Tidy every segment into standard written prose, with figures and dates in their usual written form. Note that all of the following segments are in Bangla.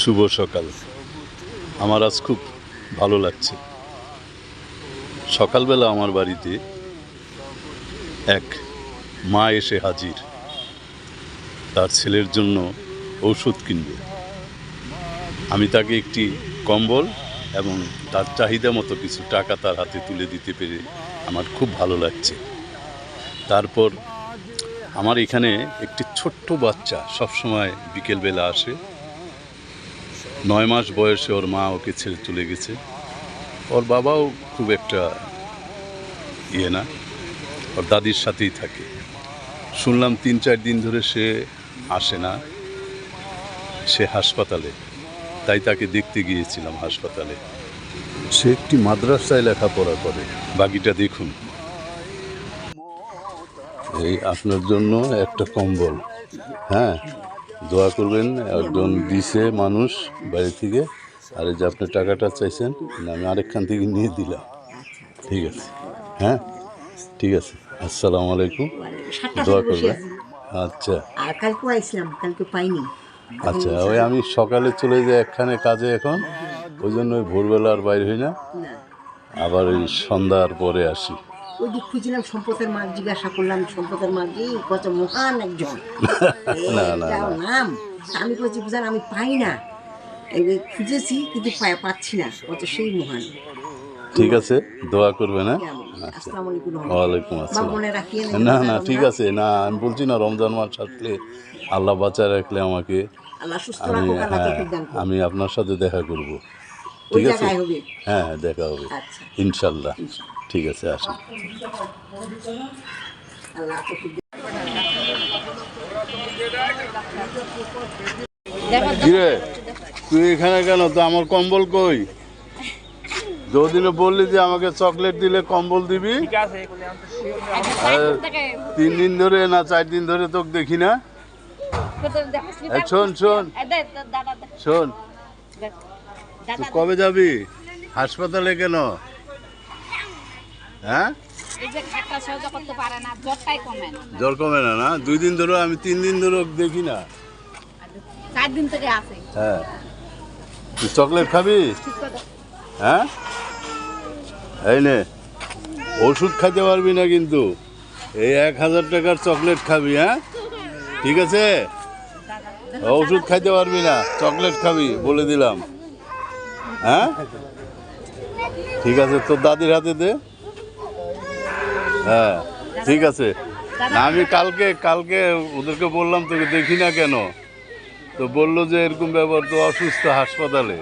শুভ সকাল। আমার আজ খুব ভালো লাগছে। সকালবেলা আমার বাড়িতে এক মা এসে হাজির, তার ছেলের জন্য ঔষধ কিনবে। আমি তাকে একটি কম্বল এবং তার চাহিদা মতো কিছু টাকা তার হাতে তুলে দিতে পেরে আমার খুব ভালো লাগছে। তারপর আমার এখানে একটি ছোট্ট বাচ্চা সবসময় বিকেলবেলা আসে। 9 মাস বয়সে ওর মা ওকে ছেড়ে চলে গেছে। ওর বাবাও খুব একটা না, ওর দাদির সাথেই থাকে। শুনলাম 3-4 দিন ধরে সে আসে না, সে হাসপাতালে। তাই তাকে দেখতে গিয়েছিলাম হাসপাতালে। সে একটি মাদ্রাসায় লেখাপড়া করে। বাকিটা দেখুন। এই আপনার জন্য একটা কম্বল, হ্যাঁ, দোয়া করবেন। একজন দিছে মানুষ বাইরে থেকে, আর এই যে আপনি টাকাটা চাইছেন, আমি আরেকখান থেকে নিয়ে দিলাম। ঠিক আছে, হ্যাঁ, ঠিক আছে। আসসালামু আলাইকুম, দোয়া করবেন। আচ্ছা কালকে পাইনি। আচ্ছা, ওই আমি সকালে চলে যাই একখানে কাজে এখন, ওই জন্য ওই ভোরবেলা আর বাইরে হই না, আবার ওই সন্ধ্যার পরে আসি। ওই দিক খুঁজলাম, সম্পদের মাছ জিজ্ঞাসা করলাম, সম্পদের মাছ কত মহান একজন নাম। আমি বলছি বুঝান আমি পাই না, খুঁজেছি কিন্তু পাচ্ছি না, কত সেই মহান। ঠিক আছে, দোয়া করবেন। হ্যাঁ, আচ্ছা, ওয়ালাইকুম আসসালাম। না না, ঠিক আছে। না, আমি বলছি না, রমজান মাস আসলে আল্লাহ বাঁচায় রাখলে আমাকে, আমি আপনার সাথে দেখা করব। ঠিক আছে, হ্যাঁ, দেখা হবে ইনশাল্লাহ। ঠিক আছে, আসুন। কিরে, তুই এখানে কেন? তো আমার কম্বল কই? যদিনে বললি যে আমাকে চকলেট দিলে কম্বল দিবি। 3 দিন ধরে না 4 দিন ধরে তোকে দেখি না। শোন শোন শোন, তুই কবে যাবি হাসপাতালে? কেন? হ্যাঁ, জ্বর কমে না? না, 2 দিন ধরে, আমি 3 দিন ধরে দেখি না। 4 দিন থেকে আছে। হ্যাঁ, তুই চকলেট খাবি? হ্যাঁ, এই নে, ওষুধ খাইতে পারবি না কিন্তু, এই 1000 টাকার চকলেট খাবি। হ্যাঁ, ঠিক আছে, ওষুধ খাইতে পারবি না, চকলেট খাবি বলে দিলাম। হ্যাঁ, ঠিক আছে, তোর দাদির হাতে দে। হ্যাঁ, ঠিক আছে। না, আমি কালকে ওদেরকে বললাম তোকে দেখি না কেন, তো বললো যে এরকম ব্যাপার, তো অসুস্থ হাসপাতালে।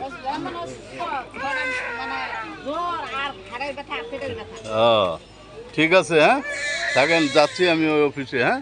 ঠিক আছে, হ্যাঁ, থাকেন, যাচ্ছি আমি ওই অফিসে। হ্যাঁ।